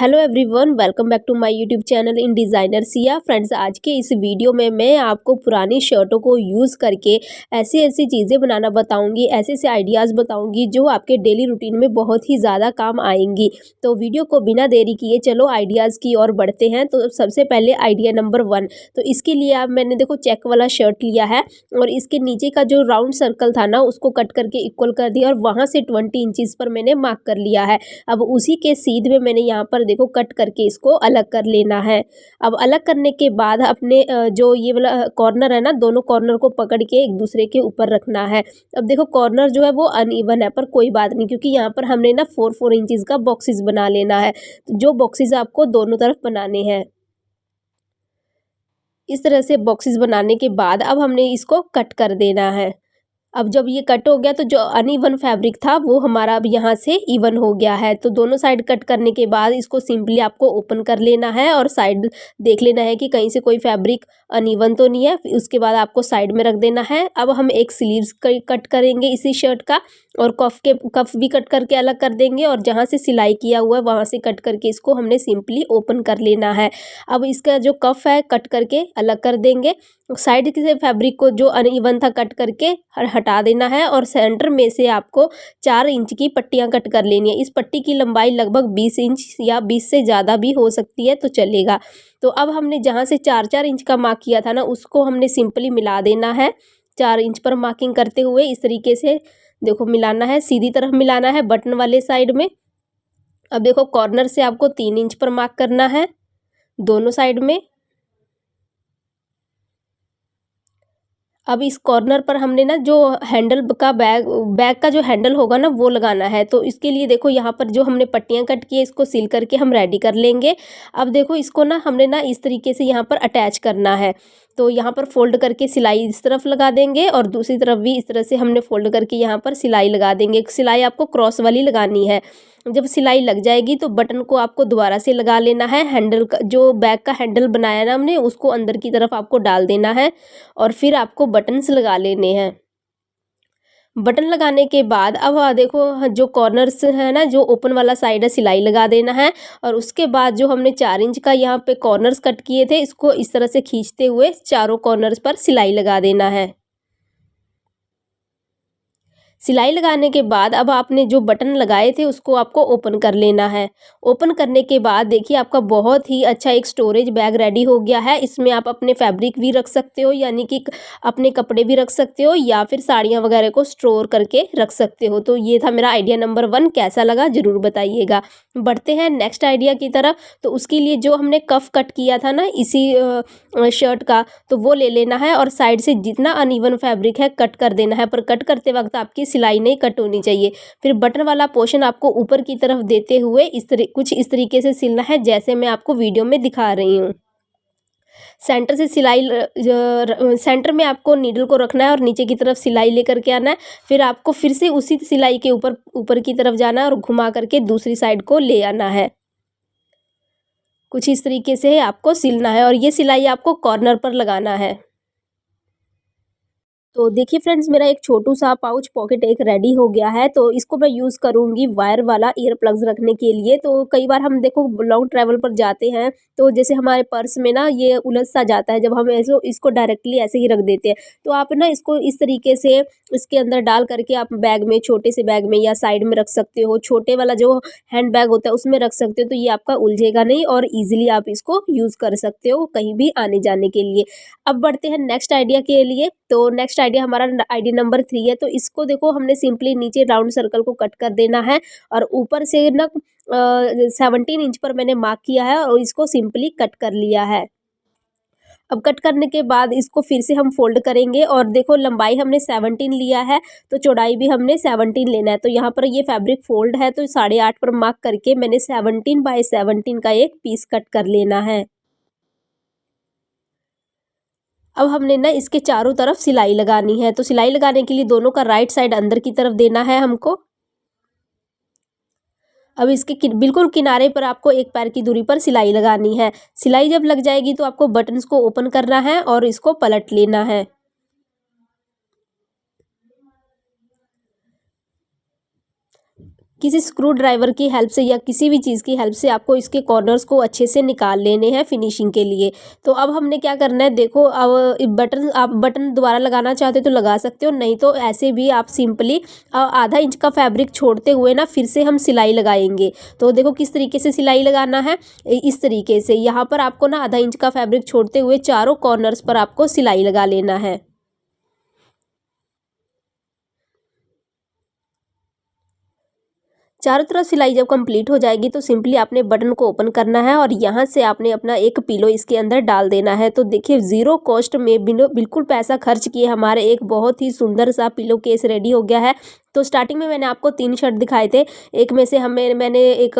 Hello everyone, welcome back to my YouTube channel in designer Siya. Friends, आज के इस video में मैं आपको पुरानी शर्टों को यूज़ करके ऐसी ऐसी चीज़ें बनाना बताऊंगी, ऐसे ऐसे आइडियाज़ बताऊंगी जो आपके डेली रूटीन में बहुत ही ज़्यादा काम आएंगी। तो वीडियो को बिना देरी किए चलो आइडियाज़ की ओर बढ़ते हैं। तो सबसे पहले आइडिया नंबर 1। तो इसके लिए आप मैंने देखो चेक वाला शर्ट लिया है और इसके नीचे का जो राउंड सर्कल था ना उसको कट करके इक्वल कर दिया और वहाँ से 20 इंचज़ पर मैंने मार्क कर लिया है। अब उसी के सीध में मैंने यहाँ पर देखो कट करके इसको अलग कर लेना है। अब अलग करने के बाद अपने जो ये वाला कॉर्नर है ना, दोनों कॉर्नर को पकड़ के एक दूसरे के ऊपर रखना है। अब देखो कॉर्नर जो है वो अनइवन है, पर कोई बात नहीं, क्योंकि यहाँ पर हमने ना 4-4 इंचज़ का बॉक्सेस बना लेना है। तो जो बॉक्सेस आपको दोनों तरफ बनाने हैं, इस तरह से बॉक्सेस बनाने के बाद अब हमने इसको कट कर देना है। अब जब ये कट हो गया तो जो अनइवन फैब्रिक था वो हमारा अब यहाँ से इवन हो गया है। तो दोनों साइड कट करने के बाद इसको सिंपली आपको ओपन कर लेना है और साइड देख लेना है कि कहीं से कोई फैब्रिक अनइवन तो नहीं है। फिर उसके बाद आपको साइड में रख देना है। अब हम एक स्लीव्स कट करेंगे इसी शर्ट का, और कफ भी कट करके अलग कर देंगे, और जहाँ से सिलाई किया हुआ है वहाँ से कट करके इसको हमने सिंपली ओपन कर लेना है। अब इसका जो कफ है कट करके अलग कर देंगे। साइड के फैब्रिक को जो अनइवन था कट करके हटा देना है, और सेंटर में से आपको 4 इंच की पट्टियां कट कर लेनी है। इस पट्टी की लंबाई लगभग 20 इंच या 20 से ज़्यादा भी हो सकती है, तो चलेगा। तो अब हमने जहाँ से 4-4 इंच का मार्क किया था ना उसको हमने सिंपली मिला देना है। 4 इंच पर मार्किंग करते हुए इस तरीके से देखो मिलाना है, सीधी तरफ मिलाना है बटन वाले साइड में। अब देखो कॉर्नर से आपको 3 इंच पर मार्क करना है दोनों साइड में। अब इस कॉर्नर पर हमने ना जो हैंडल का बैग का जो हैंडल होगा ना वो लगाना है। तो इसके लिए देखो यहाँ पर जो हमने पट्टियाँ कट की है इसको सील करके हम रेडी कर लेंगे। अब देखो इसको ना हमने ना इस तरीके से यहाँ पर अटैच करना है। तो यहाँ पर फोल्ड करके सिलाई इस तरफ लगा देंगे और दूसरी तरफ भी इस तरह से हमने फोल्ड करके यहाँ पर सिलाई लगा देंगे। सिलाई आपको क्रॉस वाली लगानी है। जब सिलाई लग जाएगी तो बटन को आपको दोबारा से लगा लेना है। हैंडल का जो बैग का हैंडल बनाया ना हमने उसको अंदर की तरफ आपको डाल देना है, और फिर आपको बटन्स लगा लेने हैं। बटन लगाने के बाद अब देखो जो कॉर्नर्स है ना, जो ओपन वाला साइड है सिलाई लगा देना है, और उसके बाद जो हमने 4 इंच का यहाँ पे कॉर्नर्स कट किए थे इसको इस तरह से खींचते हुए चारों कॉर्नर्स पर सिलाई लगा देना है। सिलाई लगाने के बाद अब आपने जो बटन लगाए थे उसको आपको ओपन कर लेना है। ओपन करने के बाद देखिए आपका बहुत ही अच्छा एक स्टोरेज बैग रेडी हो गया है। इसमें आप अपने फैब्रिक भी रख सकते हो, यानी कि अपने कपड़े भी रख सकते हो, या फिर साड़ियाँ वगैरह को स्टोर करके रख सकते हो। तो ये था मेरा आइडिया नंबर 1, कैसा लगा ज़रूर बताइएगा। बढ़ते हैं नेक्स्ट आइडिया की तरफ। तो उसके लिए जो हमने कफ कट किया था ना इसी शर्ट का, तो वो ले लेना है और साइड से जितना अनइवन फैब्रिक है कट कर देना है, पर कट करते वक्त आपकी सिलाई नहीं कट होनी चाहिए। फिर बटन वाला पोर्शन आपको ऊपर की तरफ देते हुए कुछ इस तरीके से सिलना है जैसे मैं आपको वीडियो में दिखा रही हूँ। सेंटर से सिलाई सेंटर में आपको नीडल को रखना है और नीचे की तरफ सिलाई लेकर के आना है। फिर आपको फिर से उसी सिलाई के ऊपर ऊपर की तरफ जाना है और घुमा करके दूसरी साइड को ले आना है। कुछ इस तरीके से आपको सिलना है, और ये सिलाई आपको कॉर्नर पर लगाना है। तो देखिए फ्रेंड्स, मेरा एक छोटू सा पाउच पॉकेट एक रेडी हो गया है। तो इसको मैं यूज़ करूँगी वायर वाला ईयर प्लग्स रखने के लिए। तो कई बार हम देखो लॉन्ग ट्रैवल पर जाते हैं तो जैसे हमारे पर्स में ना ये उलझ सा जाता है जब हम ऐसे इसको डायरेक्टली ऐसे ही रख देते हैं। तो आप ना इसको इस तरीके से इसके अंदर डाल करके आप बैग में, छोटे से बैग में या साइड में रख सकते हो। छोटे वाला जो हैंड बैग होता है उसमें रख सकते हो, तो ये आपका उलझेगा नहीं और ईजिली आप इसको यूज़ कर सकते हो कहीं भी आने जाने के लिए। अब बढ़ते हैं नेक्स्ट आइडिया के लिए। तो नेक्स्ट आइडिया हमारा आइडिया नंबर 3 है। तो इसको देखो हमने सिंपली नीचे राउंड सर्कल को कट कर देना है, और ऊपर से ना 17 इंच पर मैंने मार्क किया है और इसको सिंपली कट कर लिया है। अब कट करने के बाद इसको फिर से हम फोल्ड करेंगे, और देखो लंबाई हमने 17 लिया है तो चौड़ाई भी हमने 17 लेना है। तो यहाँ पर ये फैब्रिक फोल्ड है तो 8.5 पर मार्क करके मैंने 17 बाय 17 का एक पीस कट कर लेना है। अब हमने ना इसके चारों तरफ सिलाई लगानी है। तो सिलाई लगाने के लिए दोनों का राइट साइड अंदर की तरफ देना है हमको। अब इसके बिल्कुल किनारे पर आपको एक पैर की दूरी पर सिलाई लगानी है। सिलाई जब लग जाएगी तो आपको बटन्स को ओपन करना है और इसको पलट लेना है। किसी स्क्रू ड्राइवर की हेल्प से या किसी भी चीज़ की हेल्प से आपको इसके कॉर्नर्स को अच्छे से निकाल लेने हैं फिनिशिंग के लिए। तो अब हमने क्या करना है, देखो अब बटन, आप बटन दोबारा लगाना चाहते हो तो लगा सकते हो, नहीं तो ऐसे भी आप सिंपली आधा इंच का फैब्रिक छोड़ते हुए ना फिर से हम सिलाई लगाएंगे। तो देखो किस तरीके से सिलाई लगाना है, इस तरीके से यहाँ पर आपको ना आधा इंच का फैब्रिक छोड़ते हुए चारों कॉर्नर्स पर आपको सिलाई लगा लेना है। चारों तरफ सिलाई जब कंप्लीट हो जाएगी तो सिंपली आपने बटन को ओपन करना है और यहाँ से आपने अपना एक पिलो इसके अंदर डाल देना है। तो देखिए ज़ीरो कॉस्ट में बिल्कुल पैसा खर्च किए हमारे एक बहुत ही सुंदर सा पिलो केस रेडी हो गया है। तो स्टार्टिंग में मैंने आपको 3 शर्ट दिखाए थे, एक में से मैंने एक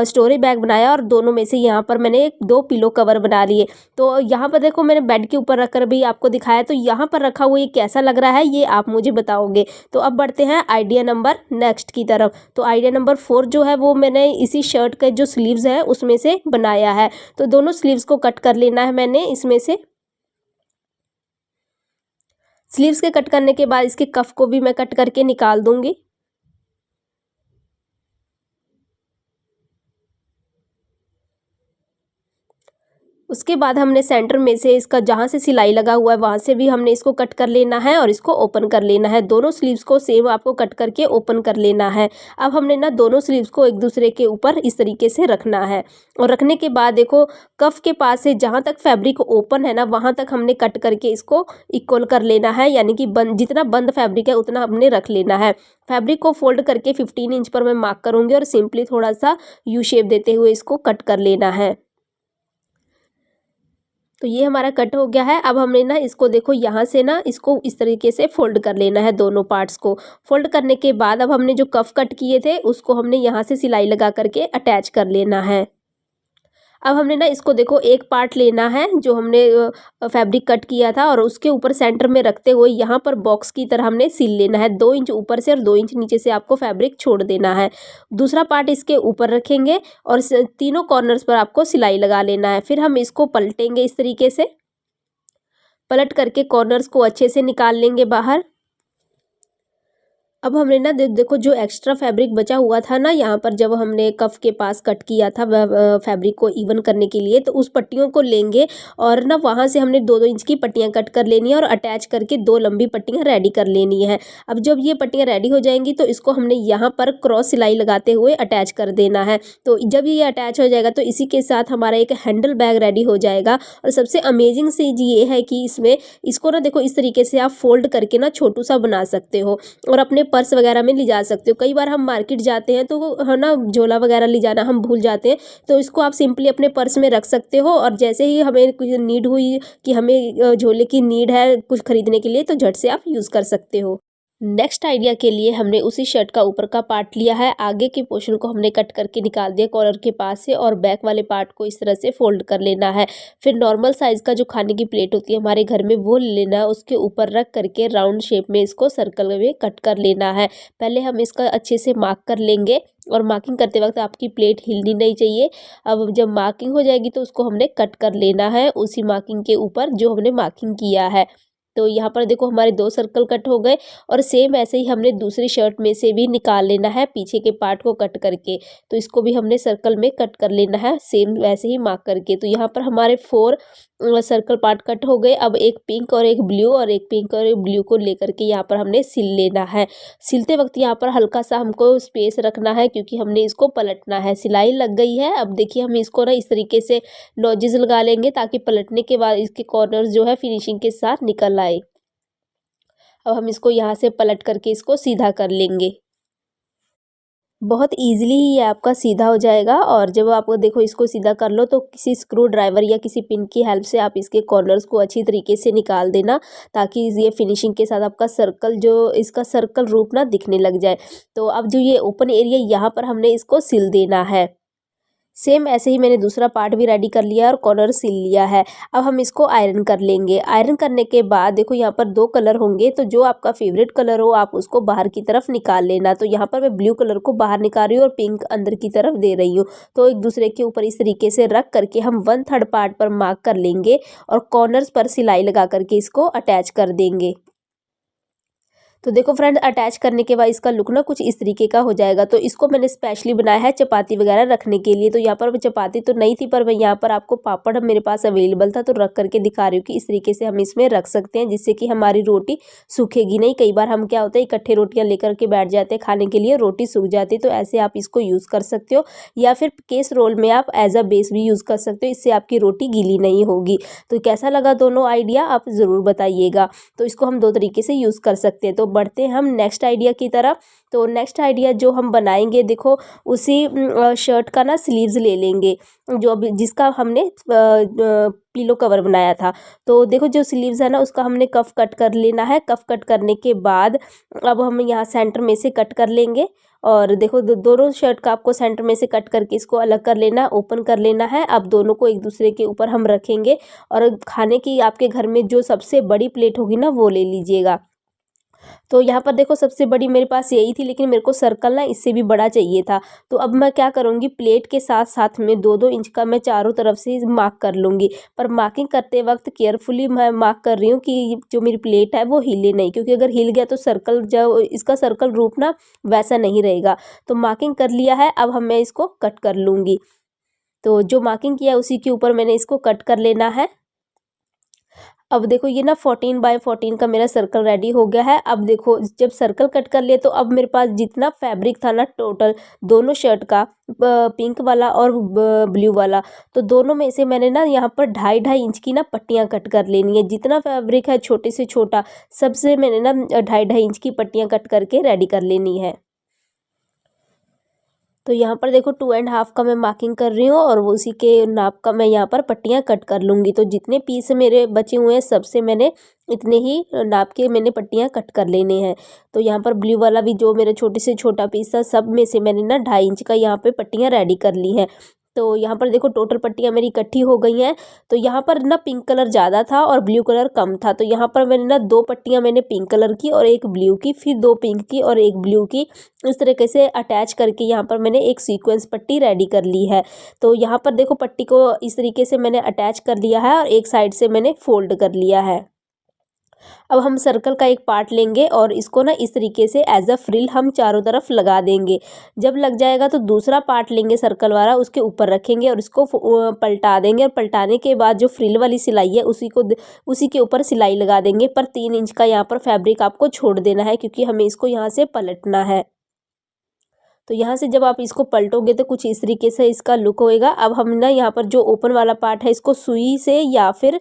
स्टोरी बैग बनाया और दोनों में से यहाँ पर मैंने 2 पिलो कवर बना लिए। तो यहाँ पर देखो मैंने बेड के ऊपर रख कर भी आपको दिखाया, तो यहाँ पर रखा हुआ ये कैसा लग रहा है ये आप मुझे बताओगे। तो अब बढ़ते हैं आइडिया नंबर नेक्स्ट की तरफ। तो आइडिया नंबर 4 जो है वो मैंने इसी शर्ट के जो स्लीव्स है उसमें से बनाया है। तो दोनों स्लीव्स को कट कर लेना है मैंने इसमें से। स्लीव्स के कट करने के बाद इसके कफ को भी मैं कट करके निकाल दूंगी। उसके बाद हमने सेंटर में से इसका जहाँ से सिलाई लगा हुआ है वहाँ से भी हमने इसको कट कर लेना है और इसको ओपन कर लेना है। दोनों स्लीव्स को सेम आपको कट करके ओपन कर लेना है। अब हमने ना दोनों स्लीव्स को एक दूसरे के ऊपर इस तरीके से रखना है और रखने के बाद देखो कफ के पास से जहाँ तक फैब्रिक ओपन है ना वहाँ तक हमने कट करके इसको इक्वल कर लेना है, यानी कि जितना बंद फैब्रिक है उतना हमने रख लेना है। फैब्रिक को फोल्ड करके 15 इंच पर मैं मार्क करूँगी और सिंपली थोड़ा सा यू शेप देते हुए इसको कट कर लेना है। तो ये हमारा कट हो गया है। अब हमने ना इसको देखो यहाँ से ना इसको इस तरीके से फोल्ड कर लेना है, दोनों पार्ट्स को फोल्ड करने के बाद अब हमने जो कफ कट किए थे उसको हमने यहाँ से सिलाई लगा करके अटैच कर लेना है। अब हमने ना इसको देखो एक पार्ट लेना है जो हमने फैब्रिक कट किया था और उसके ऊपर सेंटर में रखते हुए यहाँ पर बॉक्स की तरह हमने सिल लेना है। 2 इंच ऊपर से और 2 इंच नीचे से आपको फैब्रिक छोड़ देना है। दूसरा पार्ट इसके ऊपर रखेंगे और तीनों कॉर्नर्स पर आपको सिलाई लगा लेना है। फिर हम इसको पलटेंगे इस तरीके से, पलट करके कॉर्नर्स को अच्छे से निकाल लेंगे बाहर। अब हमने ना देखो जो एक्स्ट्रा फैब्रिक बचा हुआ था ना यहाँ पर जब हमने कफ के पास कट किया था फैब्रिक को इवन करने के लिए, तो उस पट्टियों को लेंगे और ना वहाँ से हमने 2-2 इंच की पट्टियाँ कट कर लेनी है और अटैच करके 2 लंबी पट्टियाँ रेडी कर लेनी है। अब जब ये पट्टियाँ रेडी हो जाएंगी तो इसको हमने यहाँ पर क्रॉस सिलाई लगाते हुए अटैच कर देना है। तो जब ये अटैच हो जाएगा तो इसी के साथ हमारा एक हैंडल बैग रेडी हो जाएगा। और सबसे अमेजिंग चीज़ ये है कि इसमें इसको ना देखो इस तरीके से आप फोल्ड करके ना छोटू सा बना सकते हो और अपने पर्स वगैरह में ले जा सकते हो। कई बार हम मार्केट जाते हैं तो है ना झोला वगैरह ले जाना हम भूल जाते हैं, तो इसको आप सिंपली अपने पर्स में रख सकते हो और जैसे ही हमें कुछ नीड हुई कि हमें झोले की नीड है कुछ खरीदने के लिए तो झट से आप यूज़ कर सकते हो। नेक्स्ट आइडिया के लिए हमने उसी शर्ट का ऊपर का पार्ट लिया है, आगे के पोर्शन को हमने कट करके निकाल दिया कॉलर के पास से और बैक वाले पार्ट को इस तरह से फोल्ड कर लेना है। फिर नॉर्मल साइज़ का जो खाने की प्लेट होती है हमारे घर में वो ले लेना है, उसके ऊपर रख करके राउंड शेप में इसको सर्कल में कट कर लेना है। पहले हम इसका अच्छे से मार्क कर लेंगे और मार्किंग करते वक्त आपकी प्लेट हिलनी नहीं चाहिए। अब जब मार्किंग हो जाएगी तो उसको हमने कट कर लेना है उसी मार्किंग के ऊपर जो हमने मार्किंग किया है। तो यहाँ पर देखो हमारे 2 सर्कल कट हो गए और सेम ऐसे ही हमने दूसरी शर्ट में से भी निकाल लेना है पीछे के पार्ट को कट करके। तो इसको भी हमने सर्कल में कट कर लेना है सेम वैसे ही मार्क करके। तो यहाँ पर हमारे 4 सर्कल पार्ट कट हो गए। अब एक पिंक और एक ब्लू और एक पिंक और एक ब्लू को लेकर के यहाँ पर हमने सिल लेना है। सिलते वक्त यहाँ पर हल्का सा हमको स्पेस रखना है क्योंकि हमने इसको पलटना है। सिलाई लग गई है, अब देखिए हम इसको ना इस तरीके से नॉजेस लगा लेंगे ताकि पलटने के बाद इसके कॉर्नर्स जो है फिनिशिंग के साथ निकल आए। अब हम इसको यहाँ से पलट करके इसको सीधा कर लेंगे। बहुत ईज़िली ही ये आपका सीधा हो जाएगा और जब आप देखो इसको सीधा कर लो तो किसी स्क्रू ड्राइवर या किसी पिन की हेल्प से आप इसके कॉर्नर्स को अच्छी तरीके से निकाल देना ताकि ये फिनिशिंग के साथ आपका सर्कल जो इसका सर्कल रूप ना दिखने लग जाए। तो अब जो ये ओपन एरिया यहाँ पर हमने इसको सिल देना है। सेम ऐसे ही मैंने दूसरा पार्ट भी रेडी कर लिया है और कॉर्नर सिल लिया है। अब हम इसको आयरन कर लेंगे। आयरन करने के बाद देखो यहाँ पर 2 कलर होंगे, तो जो आपका फेवरेट कलर हो आप उसको बाहर की तरफ निकाल लेना। तो यहाँ पर मैं ब्लू कलर को बाहर निकाल रही हूँ और पिंक अंदर की तरफ दे रही हूँ। तो एक दूसरे के ऊपर इस तरीके से रख करके हम 1/3 पार्ट पर मार्क कर लेंगे और कॉर्नर्स पर सिलाई लगा करके इसको अटैच कर देंगे। तो देखो फ्रेंड, अटैच करने के बाद इसका लुक ना कुछ इस तरीके का हो जाएगा। तो इसको मैंने स्पेशली बनाया है चपाती वगैरह रखने के लिए। तो यहाँ पर चपाती तो नहीं थी, पर मैं यहाँ पर आपको पापड़ मेरे पास अवेलेबल था तो रख करके दिखा रही हूँ कि इस तरीके से हम इसमें रख सकते हैं, जिससे कि हमारी रोटी सूखेगी नहीं। कई बार हम क्या होता है इकट्ठे रोटियाँ लेकर के बैठ जाते हैं खाने के लिए, रोटी सूख जाती है। तो ऐसे आप इसको यूज़ कर सकते हो, या फिर केस रोल में आप एज अ बेस भी यूज़ कर सकते हो, इससे आपकी रोटी गीली नहीं होगी। तो कैसा लगा दोनों आइडिया आप ज़रूर बताइएगा। तो इसको हम दो तरीके से यूज़ कर सकते हैं। तो बढ़ते हैं हम नेक्स्ट आइडिया की तरफ। तो नेक्स्ट आइडिया जो हम बनाएंगे, देखो उसी शर्ट का ना स्लीव्स ले लेंगे, जो अभी जिसका हमने पिलो कवर बनाया था। तो देखो जो स्लीव्स है ना, उसका हमने कफ कट कर लेना है। कफ कट करने के बाद अब हम यहाँ सेंटर में से कट कर लेंगे। और देखो दोनों शर्ट का आपको सेंटर में से कट करके इसको अलग कर लेना, ओपन कर लेना है। अब दोनों को एक दूसरे के ऊपर हम रखेंगे, और खाने की आपके घर में जो सबसे बड़ी प्लेट होगी ना वो ले लीजिएगा। तो यहाँ पर देखो सबसे बड़ी मेरे पास यही थी, लेकिन मेरे को सर्कल ना इससे भी बड़ा चाहिए था। तो अब मैं क्या करूँगी, प्लेट के साथ साथ में 2-2 इंच का मैं चारों तरफ से मार्क कर लूँगी। पर मार्किंग करते वक्त केयरफुली मैं मार्क कर रही हूँ कि जो मेरी प्लेट है वो हिले नहीं, क्योंकि अगर हिल गया तो सर्कल जो इसका सर्कल रूप ना वैसा नहीं रहेगा। तो मार्किंग कर लिया है, अब मैं इसको कट कर लूँगी। तो जो मार्किंग किया है उसी के ऊपर मैंने इसको कट कर लेना है। अब देखो ये ना 14x14 का मेरा सर्कल रेडी हो गया है। अब देखो जब सर्कल कट कर लिया, तो अब मेरे पास जितना फैब्रिक था ना टोटल दोनों शर्ट का, पिंक वाला और ब्लू वाला, तो दोनों में से मैंने ना यहाँ पर 2.5-2.5 इंच की ना पट्टियाँ कट कर लेनी है। जितना फैब्रिक है छोटे से छोटा, सबसे मैंने ना 2.5-2.5 इंच की पट्टियाँ कट करके रेडी कर लेनी है। तो यहाँ पर देखो 2.5 का मैं मार्किंग कर रही हूँ, और वो उसी के नाप का मैं यहाँ पर पट्टियाँ कट कर लूँगी। तो जितने पीस मेरे बचे हुए हैं सबसे मैंने इतने ही नाप के मैंने पट्टियाँ कट कर लेने हैं। तो यहाँ पर ब्लू वाला भी जो मेरा छोटे से छोटा पीस था, सब में से मैंने ना 2.5 इंच का यहाँ पे पट्टियाँ रेडी कर ली हैं। तो यहाँ पर देखो टोटल पट्टियाँ मेरी इकट्ठी हो गई हैं। तो यहाँ पर ना पिंक कलर ज़्यादा था और ब्लू कलर कम था। तो यहाँ पर मैंने ना 2 पट्टियाँ मैंने पिंक कलर की और एक ब्लू की, फिर 2 पिंक की और एक ब्लू की, इस तरीके से अटैच करके यहाँ पर मैंने एक सीक्वेंस पट्टी रेडी कर ली है। तो यहाँ पर देखो पट्टी को इस तरीके से मैंने अटैच कर लिया है, और एक साइड से मैंने फोल्ड कर लिया है। अब हम सर्कल का एक पार्ट लेंगे और इसको ना इस तरीके से एज अ फ्रिल हम चारों तरफ लगा देंगे। जब लग जाएगा तो दूसरा पार्ट लेंगे सर्कल वाला, उसके ऊपर रखेंगे और इसको पलटा देंगे, और पलटाने के बाद जो फ्रिल वाली सिलाई है उसी के ऊपर सिलाई लगा देंगे। पर 3 इंच का यहाँ पर फैब्रिक आपको छोड़ देना है, क्योंकि हमें इसको यहाँ से पलटना है। तो यहाँ से जब आप इसको पलटोगे तो कुछ इस तरीके से इसका लुक होएगा। अब हम ना यहाँ पर जो ओपन वाला पार्ट है, इसको सुई से या फिर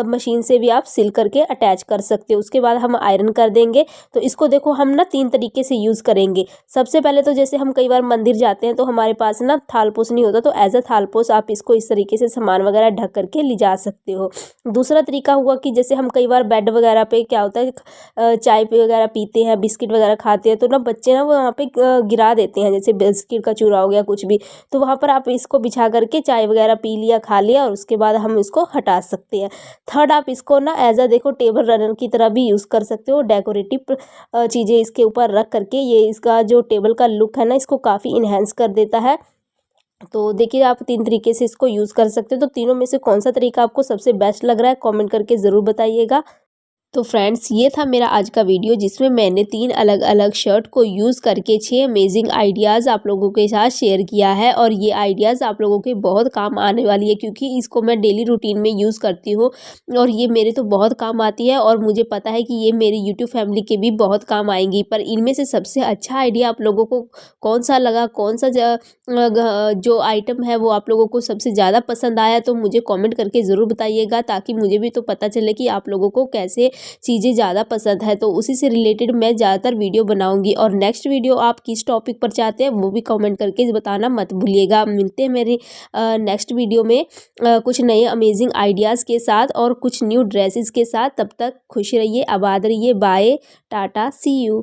मशीन से भी आप सिल करके अटैच कर सकते हो। उसके बाद हम आयरन कर देंगे। तो इसको देखो हम ना 3 तरीके से यूज़ करेंगे। सबसे पहले तो जैसे हम कई बार मंदिर जाते हैं तो हमारे पास ना थालपोस नहीं होता, तो एज अ थालपोस आप इसको इस तरीके से सामान वगैरह ढक करके ले जा सकते हो। दूसरा तरीका हुआ कि जैसे हम कई बार बेड वगैरह पे क्या होता है, चाय वगैरह पीते हैं, बिस्किट वगैरह खाते हैं, तो ना बच्चे ना वो वहाँ पे गिरा देते हैं, जैसे बिस्किट का चूरा हो गया कुछ भी, तो वहाँ पर आप इसको बिछा करके चाय वगैरह पी लिया, खा लिया, और उसके बाद हम इसको हटा सकते हैं। थर्ड, आप इसको ना एज अ देखो टेबल रनर की तरह भी यूज़ कर सकते हो। डेकोरेटिव चीज़ें इसके ऊपर रख करके ये इसका जो टेबल का लुक है ना, इसको काफ़ी इन्हेंस कर देता है। तो देखिए आप 3 तरीके से इसको यूज़ कर सकते हो। तो तीनों में से कौन सा तरीका आपको सबसे बेस्ट लग रहा है, कमेंट करके ज़रूर बताइएगा। तो फ्रेंड्स, ये था मेरा आज का वीडियो, जिसमें मैंने 3 अलग अलग शर्ट को यूज़ करके 6 अमेजिंग आइडियाज़ आप लोगों के साथ शेयर किया है। और ये आइडियाज़ आप लोगों के बहुत काम आने वाली है, क्योंकि इसको मैं डेली रूटीन में यूज़ करती हूँ, और ये मेरे तो बहुत काम आती है, और मुझे पता है कि ये मेरी यूट्यूब फैमिली के भी बहुत काम आएंगी। पर इनमें से सबसे अच्छा आइडिया आप लोगों को कौन सा लगा, कौन सा जो आइटम है वो आप लोगों को सबसे ज़्यादा पसंद आया, तो मुझे कॉमेंट करके ज़रूर बताइएगा, ताकि मुझे भी तो पता चले कि आप लोगों को कैसे चीज़ें ज़्यादा पसंद है। तो उसी से रिलेटेड मैं ज़्यादातर वीडियो बनाऊंगी। और नेक्स्ट वीडियो आप किस टॉपिक पर चाहते हैं वो भी कमेंट करके बताना मत भूलिएगा। मिलते हैं मेरी नेक्स्ट वीडियो में कुछ नए अमेजिंग आइडियाज़ के साथ और कुछ न्यू ड्रेसेस के साथ। तब तक खुश रहिए, आबाद रहिए। Bye, tata, see you.